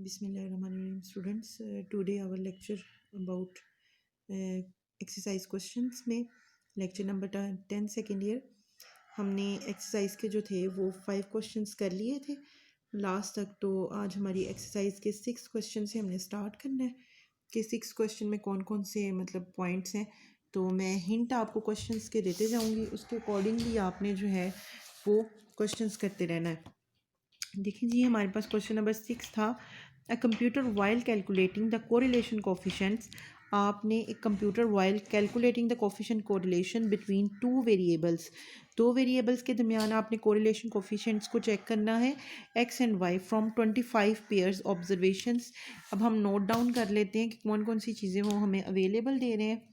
Bismillahirrahmanirrahim students. Today our lecture about exercise questions में lecture number 10 second year हमने exercise के जो थे वो 5 questions कर लिए थे लास्ट तक। तो आज हमारी exercise के 6 question से हमने start करना है कि 6 question में कौन कौन से मतलब points हैं। तो मैं hint आपको questions के देते जाऊँगी, उसके accordingly आपने जो है वो questions करते रहना है। देखिए जी, हमारे पास क्वेश्चन नंबर 6 था, a computer while calculating the correlation coefficients. आपने एक computer while calculating the coefficient correlation between two variables के दरमियान आपने कोरिलेशन कोफिशेंट्स को चेक करना है x and y from 25 pairs observations. अब हम नोट डाउन कर लेते हैं कि कौन कौन सी चीज़ें वो हमें अवेलेबल दे रहे हैं।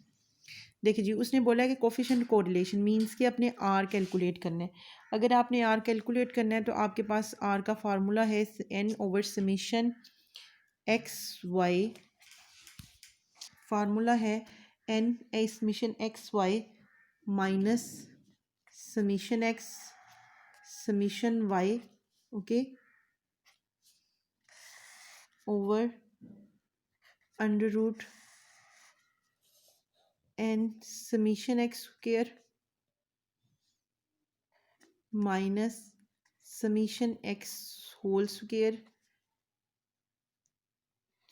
देखिए जी, उसने बोला है कि कोफिशेंट कोरिलेशन मींस कि अपने आर कैलकुलेट करना है। अगर आपने आर कैलकुलेट करना है तो आपके पास आर का फार्मूला है n over summation x y. Formula है n summation x y minus summation x summation y, okay, over under root n summation x square minus summation x whole square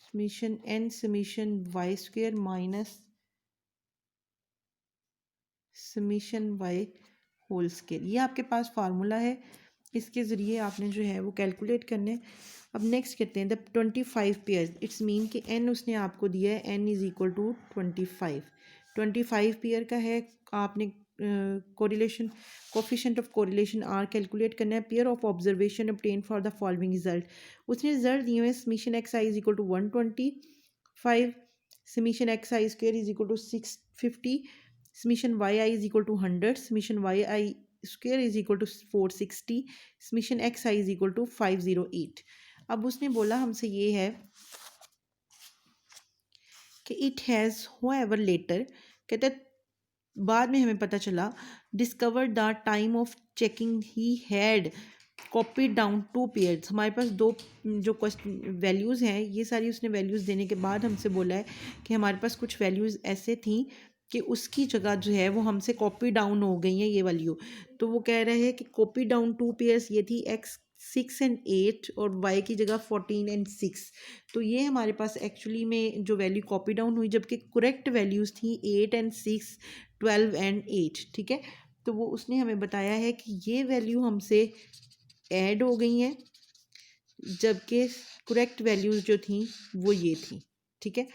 summation n summation y square minus summation y whole square. ये आपके पास formula है, इसके ज़रिए आपने जो है वो calculate करने। अब नेक्स्ट करते हैं द 25 पेयर्स। इट्स मीन कि एन उसने आपको दिया है, n is equal to 25 pair का है। आपने correlation coefficient of correlation r calculate करना है। Pair of observation obtained for the following result. उसने रिजल्ट दिए हुए summation x i is equal to 125, summation x i square is equal to 650, summation y i is equal to 100, summation y i square is equal to 460, summation x i is equal to 508। अब उसने बोला हमसे ये है कि it has होएवर letter, कहते बाद में हमें पता चला, discover the time of checking he had copy down 2 pairs. हमारे पास दो जो क्वेश्चन वैल्यूज़ हैं, ये सारी उसने वैल्यूज़ देने के बाद हमसे बोला है कि हमारे पास कुछ वैल्यूज़ ऐसे थी कि उसकी जगह जो है वो हमसे कॉपी डाउन हो गई हैं ये वैल्यू। तो वो कह रहे हैं कि कॉपी डाउन 2 पेयर्स ये थी एक्स 6 एंड 8 और वाई की जगह 14 एंड 6। तो ये हमारे पास एक्चुअली में जो वैल्यू कॉपी डाउन हुई, जबकि करेक्ट वैल्यूज़ थी 8 एंड 6, 12 एंड 8, ठीक है। तो वो उसने हमें बताया है कि ये वैल्यू हमसे ऐड हो गई हैं, जबकि करेक्ट वैल्यूज़ जो थी वो ये थी, ठीक है।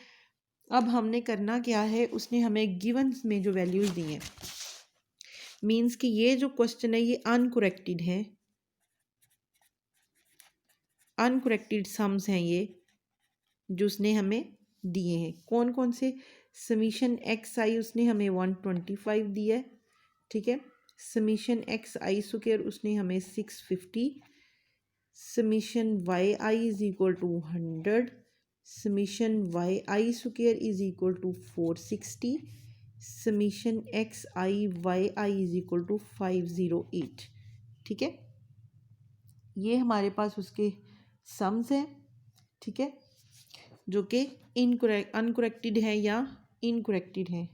अब हमने करना क्या है, उसने हमें गिवन्स में जो वैल्यूज़ दी हैं, मींस कि ये जो क्वेश्चन है ये अनकरेक्टेड है, अनकरेक्टेड सम्स हैं ये जो उसने हमें दिए हैं। कौन कौन से? समीशन एक्स आई उसने हमें 125 दिया है, ठीक है। समीशन एक्स आई स्क्वायर उसने हमें 650, summation y i is equal to 100, summation y i square is equal to 460, summation x i y i is equal to 508, ठीक है। ये हमारे पास उसके सम्स हैं, ठीक है, जो कि अनकरेक्टेड है या इनकरेक्टेड है।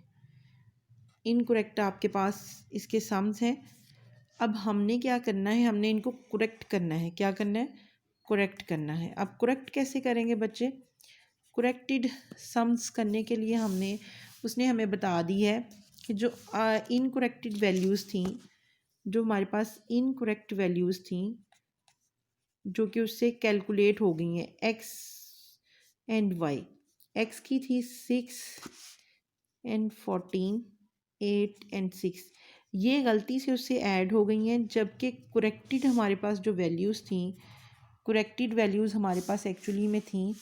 इनकरेक्ट आपके पास इसके सम्स हैं। अब हमने क्या करना है, हमने इनको करेक्ट करना है। क्या करना है? करेक्ट करना है। अब करेक्ट कैसे करेंगे बच्चे? करेक्टेड सम्स करने के लिए उसने हमें बता दी है कि जो इनकरेक्टेड वैल्यूज़ थी, जो हमारे पास इनकरेक्ट वैल्यूज़ थी जो कि उससे कैलकुलेट हो गई हैं एक्स एंड वाई। एक्स की थी 6 एंड 14, 8 एंड 6, ये गलती से उससे ऐड हो गई हैं, जबकि करेक्टेड हमारे पास जो वैल्यूज़ थी, करेक्टेड वैल्यूज़ हमारे पास एक्चुअली में थी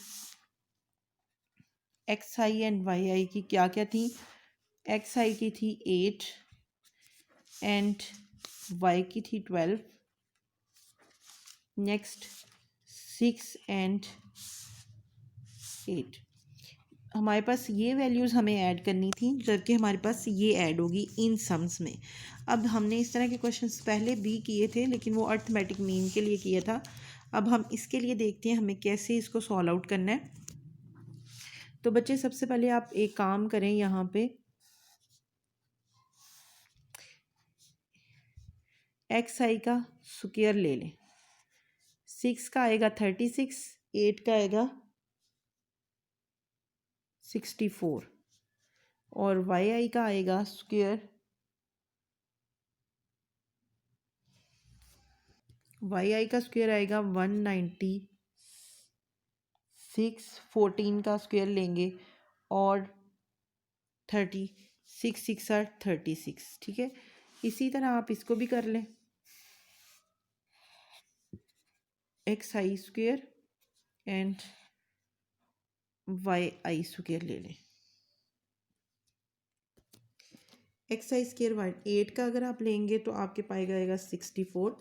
एक्स आई एंड वाई आई की क्या क्या थी? एक्स आई की थी 8 एंड वाई की थी 12, नेक्स्ट 6 एंड 8। हमारे पास ये वैल्यूज़ हमें ऐड करनी थी, जबकि हमारे पास ये ऐड होगी इन सम्स में। अब हमने इस तरह के क्वेश्चंस पहले भी किए थे, लेकिन वो अर्थमेटिक मीन के लिए किया था। अब हम इसके लिए देखते हैं हमें कैसे इसको सॉल्व आउट करना है। तो बच्चे सबसे पहले आप एक काम करें, यहाँ पे एक्स आई का स्क्वायर ले लें। 6 का आएगा 36, 8 का आएगा 64 और वाई आई का आएगा स्क्वायर, वाई आई का स्क्वायर आएगा 196, 14 का स्क्वायर लेंगे और 36, 6 आर 36। ठीक है, इसी तरह आप इसको भी कर लें, x i square and y i square ले लें। एक्स आई स्क्वायर वाई 8 का अगर आप लेंगे तो आपके पाएगा आएगा 64,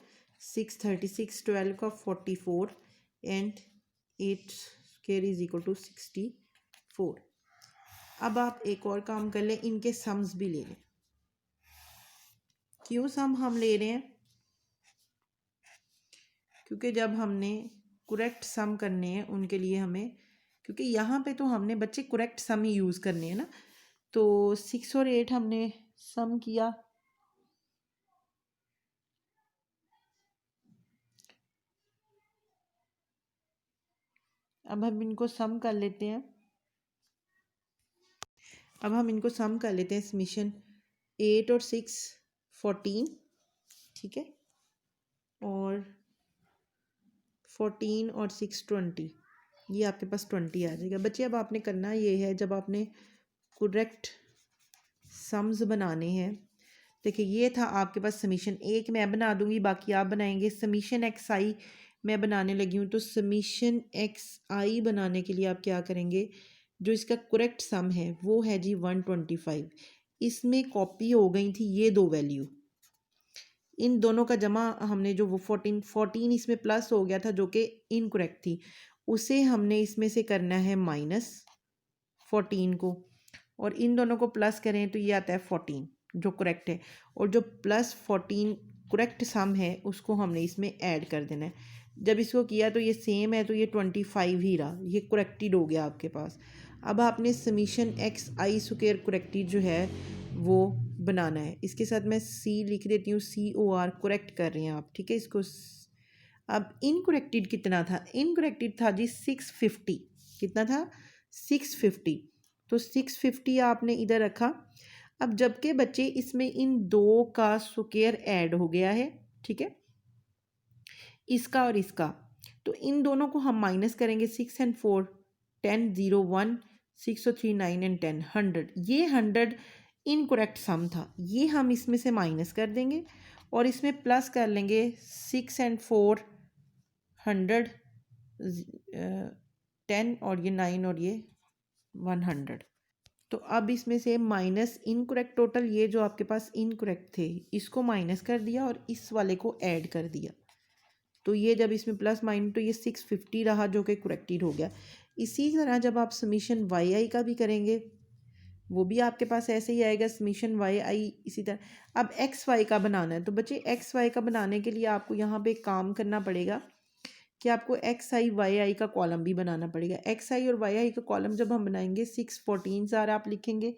6 36, 12 का 44 and 8 square is equal to 64। अब आप एक और काम कर लें, इनके सम्स भी ले लें। क्यों सम हम ले रहे हैं? क्योंकि जब हमने करेक्ट सम करने हैं उनके लिए हमें, क्योंकि यहाँ पे तो हमने बच्चे करेक्ट सम ही यूज़ करने हैं ना, तो 6 और 8 हमने सम किया, अब हम इनको सम कर लेते हैं। अब हम इनको सम कर लेते हैं। समीशन 8 और 6 14, ठीक है, और 14 और 6 20, ये आपके पास 20 आ जाएगा। बच्चे अब आपने करना ये है, जब आपने करेक्ट सम्स बनाने हैं, देखिए ये था आपके पास समीशन, एक मैं बना दूंगी बाकी आप बनाएंगे। समीशन एक्स आई मैं बनाने लगी हूँ, तो समीशन एक्स आई बनाने के लिए आप क्या करेंगे, जो इसका करेक्ट सम है वो है जी 125। इसमें कॉपी हो गई थी ये दो वैल्यू, इन दोनों का जमा हमने जो वो 14 इसमें प्लस हो गया था जो कि इनकरेक्ट थी, उसे हमने इसमें से करना है -14 को, और इन दोनों को प्लस करें तो ये आता है 14 जो करेक्ट है, और जो +14 करेक्ट सम है उसको हमने इसमें ऐड कर देना है। जब इसको किया तो ये सेम है, तो ये 25 ही रहा, ये करेक्टेड हो गया आपके पास। अब आपने summation x i square corrected जो है वो बनाना है। इसके साथ मैं सी लिख देती हूँ, COR करेक्ट कर रहे हैं आप, ठीक है इसको। अब इनकरेक्टेड कितना था? इनकरेक्टेड था जी 650। कितना था? 650। तो 650 आपने इधर रखा। अब जबकि बच्चे इसमें इन दो का स्क्वायर ऐड हो गया है, ठीक है, इसका और इसका, तो इन दोनों को हम माइनस करेंगे। 6 and 4 10, 0 1, 6 और 3 9 and 10 100। ये 100 इनकरेक्ट सम था, ये हम इसमें से माइनस कर देंगे और इसमें प्लस कर लेंगे 6 and 4 100, 10 और ये 9 और ये 100। तो अब इसमें से माइनस इनकरेक्ट टोटल, ये जो आपके पास इनकरेक्ट थे इसको माइनस कर दिया और इस वाले को ऐड कर दिया, तो ये जब इसमें प्लस माइनस तो ये 650 रहा जो कि करेक्टेड हो गया। इसी तरह जब आप समीशन वाई आई का भी करेंगे वो भी आपके पास ऐसे ही आएगा, समीशन वाई आई इसी तरह। अब एक्स वाई का बनाना है, तो बच्चे एक्स वाई का बनाने के लिए आपको यहाँ पे काम करना पड़ेगा कि आपको एक्स आई वाई आई का कॉलम भी बनाना पड़ेगा। एक्स आई और वाई आई का कॉलम जब हम बनाएंगे 6 14 सार आप लिखेंगे,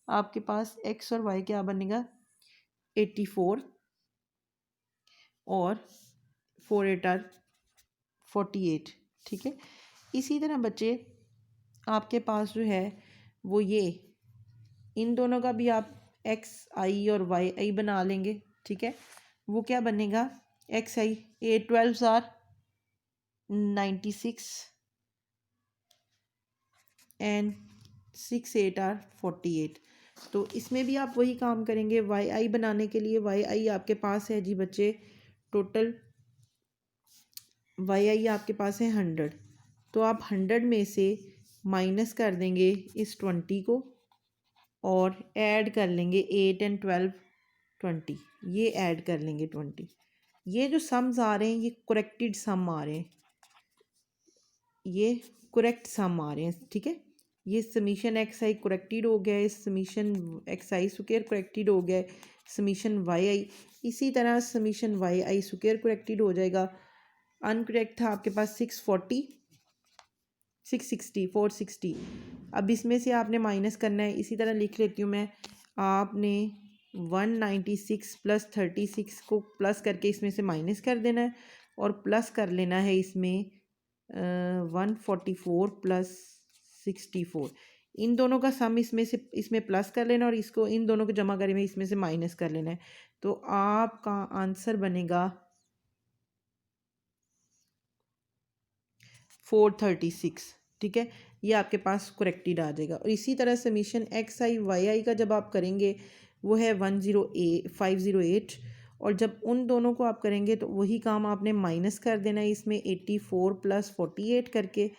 आपके पास एक्स और वाई क्या बनेगा 84 और 4 8 आर 48, ठीक है। इसी तरह बच्चे आपके पास जो है वो ये इन दोनों का भी आप एक्स आई और वाई आई बना लेंगे, ठीक है। वो क्या बनेगा, x i 8 12 are 96 and 6 8 are 48। तो इसमें भी आप वही काम करेंगे। वाई आई बनाने के लिए वाई आई आपके पास है जी बच्चे टोटल, वाई आई आपके पास है 100, तो आप 100 में से माइनस कर देंगे इस 20 को और ऐड कर लेंगे 8 and 12 20, ये ऐड कर लेंगे 20। ये जो सम्स आ रहे हैं ये करेक्टेड सम आ रहे हैं, ये करेक्ट सम आ रहे हैं, ठीक है। ये समीशन एक्स आई करेक्टेड हो गया है, summation x i square corrected हो गया है, समीशन वाई आई इसी तरह summation y i square corrected हो जाएगा। अनकरेक्ट था आपके पास 640 660 460। अब इसमें से आपने माइनस करना है, इसी तरह लिख लेती हूँ मैं। आपने 196 प्लस 36 को प्लस करके इसमें से माइनस कर देना है और प्लस कर लेना है इसमें 144 प्लस 64। इन दोनों का सम इसमें प्लस कर लेना और इसको इन दोनों को जमा करके इसमें से माइनस कर लेना है। तो आपका आंसर बनेगा 436। ठीक है, ये आपके पास करेक्टेड आ जाएगा। और इसी तरह summation x i y i का जब आप करेंगे वो है 508। और जब उन दोनों को आप करेंगे तो वही काम आपने माइनस कर देना है इसमें 84 प्लस 48 करके।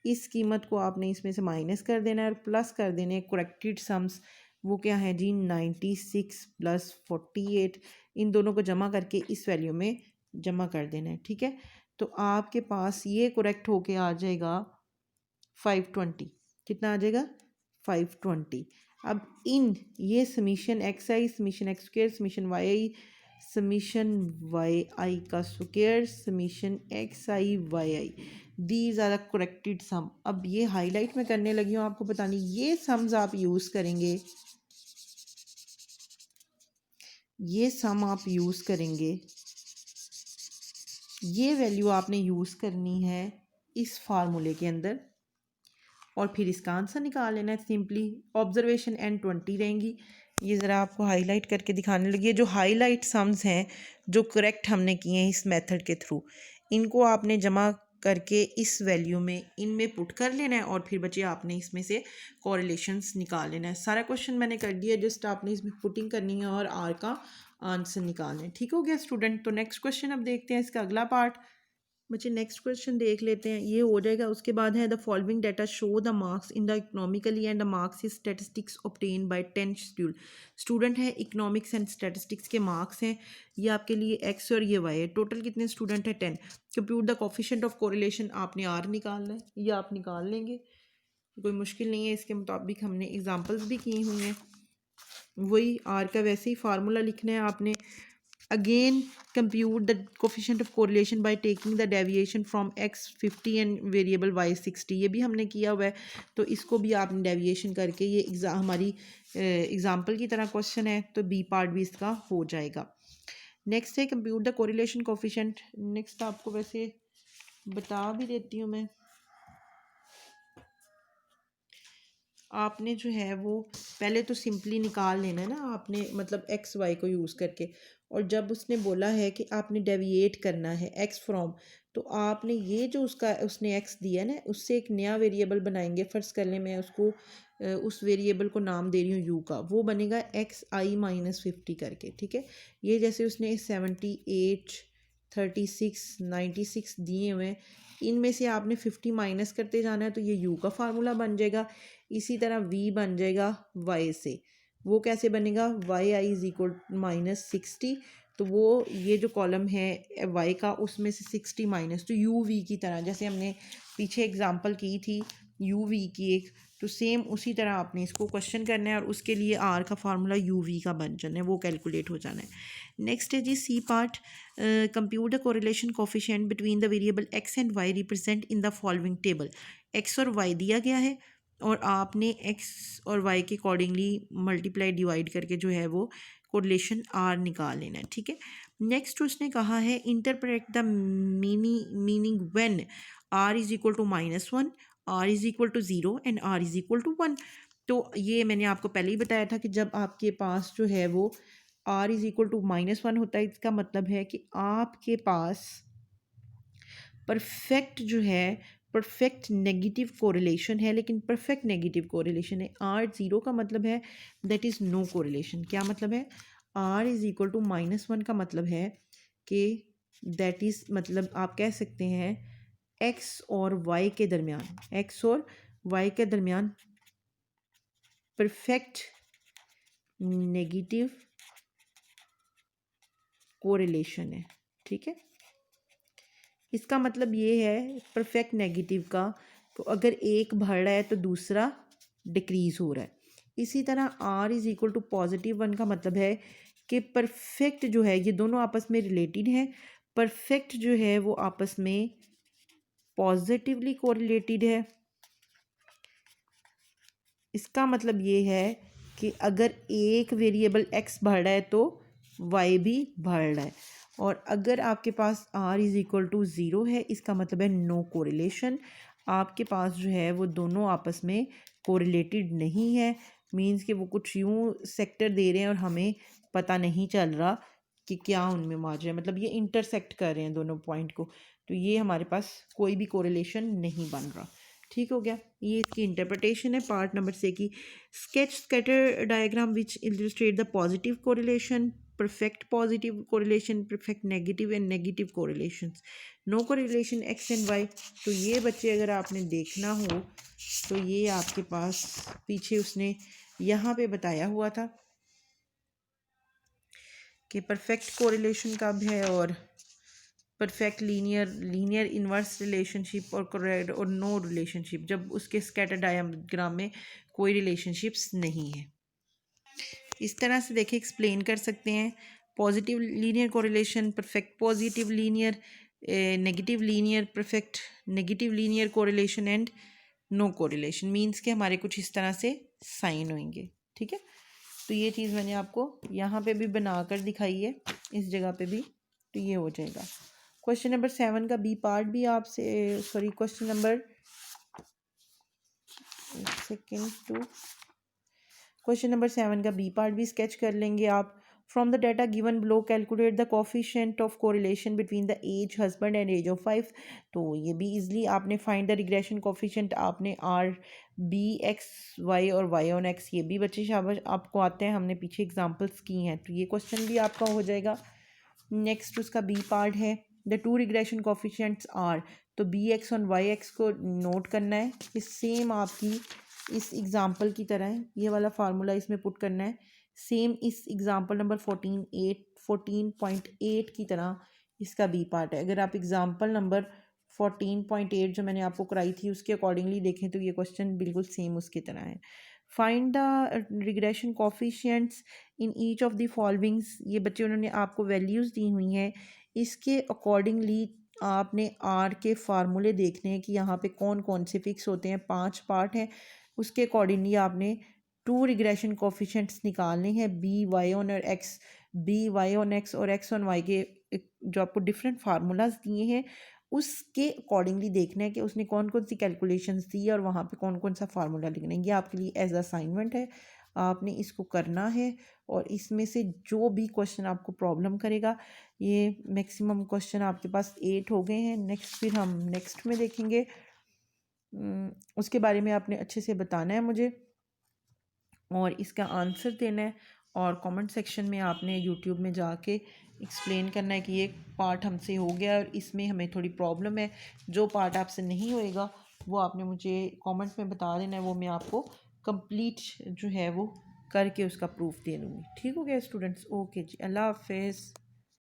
इस कीमत को आपने इसमें से माइनस कर देना है और प्लस कर देने हैं करेक्टेड सम्स। वो क्या है जी, 96 प्लस 48। इन दोनों को जमा करके इस वैल्यू में जमा कर देना है। ठीक है, तो आपके पास ये करेक्ट होके आ जाएगा 520। कितना आ जाएगा? 520। अब इन ये summation x i, summation x square, summation y i, summation y i का square, summation x i y i, these are the corrected sum. अब ये हाईलाइट में करने लगी हूँ आपको बतानी, ये सम्स आप यूज़ करेंगे, ये सम आप यूज़ करेंगे, ये वैल्यू आपने यूज़ करनी है इस फार्मूले के अंदर और फिर इसका आंसर निकाल लेना है सिंपली। ऑब्जर्वेशन एंड 20 रहेंगी। ये ज़रा आपको हाईलाइट करके दिखाने लगी है। जो हाईलाइट सम्स हैं जो करेक्ट हमने किए हैं इस मेथड के थ्रू, इनको आपने जमा करके इस वैल्यू में इनमें पुट कर लेना है और फिर बच्चे आपने इसमें से कोरिलेशंस निकाल लेना है। सारा क्वेश्चन मैंने कर दिया, जस्ट आपने इसमें पुटिंग करनी है और आर का आंसर निकालना है। ठीक हो गया स्टूडेंट? तो नेक्स्ट क्वेश्चन अब देखते हैं इसका अगला पार्ट। बच्चे नेक्स्ट क्वेश्चन देख लेते हैं, ये हो जाएगा। उसके बाद है the following data show the marks in the economically and the marks is statistics obtain bye 10 schedule. Student है, इकोनॉमिक्स एंड स्टैटिस्टिक्स के मार्क्स हैं, ये आपके लिए एक्स और ये वाई है। टोटल कितने स्टूडेंट है? 10। Compute the coefficient of correlation, आपने आर निकालना है, ये आप निकाल लेंगे, कोई मुश्किल नहीं है। इसके मुताबिक हमने एग्जाम्पल्स भी किए हुए हैं, वही आर का वैसे ही फार्मूला लिखना है आपने। Again, compute the coefficient of correlation by taking the deviation from x 50 and variable y 60। ये भी हमने किया हुआ है, तो इसको भी आपने डेविएशन करके, ये हमारी एग्जाम्पल की तरह क्वेश्चन है, तो बी पार्ट भी इसका हो जाएगा। नेक्स्ट है compute the correlation coefficient. Next आपको वैसे बता भी देती हूँ मैं, आपने जो है वो पहले तो सिंपली निकाल लेना है ना आपने, मतलब एक्स वाई को यूज़ करके। और जब उसने बोला है कि आपने डेविएट करना है एक्स फ्रॉम, तो आपने ये जो उसने एक्स दिया ना, उससे एक नया वेरिएबल बनाएंगे। फर्स्ट कर लें, मैं उसको उस वेरिएबल को नाम दे रही हूँ यू का, वो बनेगा एक्स आई माइनस 50 करके। ठीक है, ये जैसे उसने 78 36 96 दिए हुए हैं, इनमें से आपने 50 माइनस करते जाना है, तो ये यू का फार्मूला बन जाएगा। इसी तरह v बन जाएगा y से, वो कैसे बनेगा? Y i is equal -60। तो वो ये जो कॉलम है y का, उसमें से 60 माइनस, तो यू वी की तरह जैसे हमने पीछे एग्जांपल की थी यू वी की एक, तो सेम उसी तरह आपने इसको क्वेश्चन करना है और उसके लिए आर का फार्मूला यू वी का बन जाना है, वो कैलकुलेट हो जाना है। नेक्स्ट है g c part, compute the correlation coefficient between the variable x and y represent in the following table. X और वाई दिया गया है और आपने एक्स और वाई के अकॉर्डिंगली मल्टीप्लाई डिवाइड करके जो है वो कोरिलेशन आर निकाल लेना है। ठीक है, नेक्स्ट उसने कहा है interpret the meaning when r is equal to -1, r is equal to 0 and r is equal to 1। तो ये मैंने आपको पहले ही बताया था कि जब आपके पास जो है वो आर इज इक्वल टू -1 होता है, इसका मतलब है कि आपके पास परफेक्ट जो है परफेक्ट नेगेटिव कोरिलेशन है, लेकिन परफेक्ट नेगेटिव कोरिलेशन है। आर ज़ीरो का मतलब है दैट इज़ नो कोरिलेशन। क्या मतलब है? आर इज़ इक्वल टू -1 का मतलब है कि दैट इज़, मतलब आप कह सकते हैं एक्स और वाई के दरमियान, एक्स और वाई के दरमियान परफेक्ट नेगेटिव कोरिलेशन है। ठीक है, इसका मतलब ये है परफेक्ट नेगेटिव का, तो अगर एक बढ़ रहा है तो दूसरा डिक्रीज़ हो रहा है। इसी तरह आर इज़ इक्वल टू +1 का मतलब है कि परफेक्ट जो है, ये दोनों आपस में रिलेटेड हैं, परफेक्ट जो है वो आपस में पॉजिटिवली कोरिलेटेड है। इसका मतलब ये है कि अगर एक वेरिएबल x बढ़ रहा है तो y भी बढ़ रहा है, और अगर आपके पास r is equal to zero है इसका मतलब है नो कोरिलेशन। आपके पास जो है वो दोनों आपस में कोरिलेटेड नहीं है, मींस कि वो कुछ यूं सेक्टर दे रहे हैं और हमें पता नहीं चल रहा कि क्या उनमें मार्जिन है, मतलब ये इंटरसेक्ट कर रहे हैं दोनों पॉइंट को, तो ये हमारे पास कोई भी कोरिलेशन नहीं बन रहा। ठीक हो गया, ये इसकी इंटरप्रिटेशन है। पार्ट नंबर से की sketch scatter diagram which illustrate the positive correlation, perfect positive correlation, perfect negative and negative correlations, no correlation x and y. तो ये बच्चे अगर आपने देखना हो तो ये आपके पास पीछे उसने यहाँ पे बताया हुआ था कि परफेक्ट कोरिलेशन कब है और परफेक्ट लीनियर इन्वर्स रिलेशनशिप और करेक्ट और नो रिलेशनशिप, जब उसके स्कैटर डायग्राम में कोई रिलेशनशिप्स नहीं है। इस तरह से देखिए एक्सप्लेन कर सकते हैं। Positive linear correlation, perfect positive linear, negative linear, perfect negative linear correlation and no correlation, means के हमारे कुछ इस तरह से साइन होंगे। ठीक है, तो ये चीज़ मैंने आपको यहाँ पे भी बना कर दिखाई है, इस जगह पे भी, तो ये हो जाएगा। क्वेश्चन नंबर 7 का बी पार्ट भी आपसे, sorry question number second two question number 7 का बी पार्ट भी स्केच कर लेंगे आप। From the data given below calculate the coefficient of correlation between the age husband and age of 5। तो ये भी इजली आपने फाइंड द रिग्रेशन कोफिशिएंट, आपने आर बी एक्स वाई और वाई ऑन एक्स, ये भी बच्चे शाबाश आपको आते हैं, हमने पीछे एग्जाम्पल्स की हैं, तो ये क्वेश्चन भी आपका हो जाएगा। नेक्स्ट उसका बी पार्ट है the two regression coefficients are, तो बी एक्स और वाई एक्स को नोट करना है। ये सेम आपकी इस एग्ज़ाम्पल की तरह है, ये वाला फार्मूला इसमें पुट करना है, सेम इस एग्ज़ाम्पल नंबर 14.8 की तरह इसका बी पार्ट है। अगर आप एग्ज़ाम्पल नंबर 14.8 जो मैंने आपको कराई थी उसके अकॉर्डिंगली देखें तो ये क्वेश्चन बिल्कुल सेम उसकी तरह है। Find the regression coefficients in each of the followings, ये बच्चे उन्होंने आपको वैल्यूज़ दी हुई हैं, इसके अकॉर्डिंगली आपने आर के फार्मूले देखने हैं कि यहाँ पे कौन कौन से फिक्स होते हैं। 5 पार्ट हैं, उसके अकॉर्डिंगली आपने टू रिग्रेशन कोफिशिएंट्स निकालने हैं, बी वाई ऑन और x, b y on x और एक्स ऑन वाई के जो आपको डिफरेंट फार्मूलाज दिए हैं उसके अकॉर्डिंगली देखना है कि उसने कौन कौन सी कैलकुलेशंस दी है और वहाँ पे कौन कौन सा फार्मूला लिखना है। ये आपके लिए एज असाइनमेंट है, आपने इसको करना है, और इसमें से जो भी क्वेश्चन आपको प्रॉब्लम करेगा, ये मैक्सिमम क्वेश्चन आपके पास 8 हो गए हैं। नेक्स्ट फिर हम नेक्स्ट में देखेंगे, उसके बारे में आपने अच्छे से बताना है मुझे और इसका आंसर देना है, और कमेंट सेक्शन में आपने यूट्यूब में जाके एक्सप्लेन करना है कि ये पार्ट हमसे हो गया और इसमें हमें थोड़ी प्रॉब्लम है। जो पार्ट आपसे नहीं होएगा वो आपने मुझे कमेंट में बता देना है, वो मैं आपको कंप्लीट जो है वो करके उसका प्रूफ दे दूँगी। ठीक हो गया स्टूडेंट्स, ओके जी, अल्लाह हाफिज़।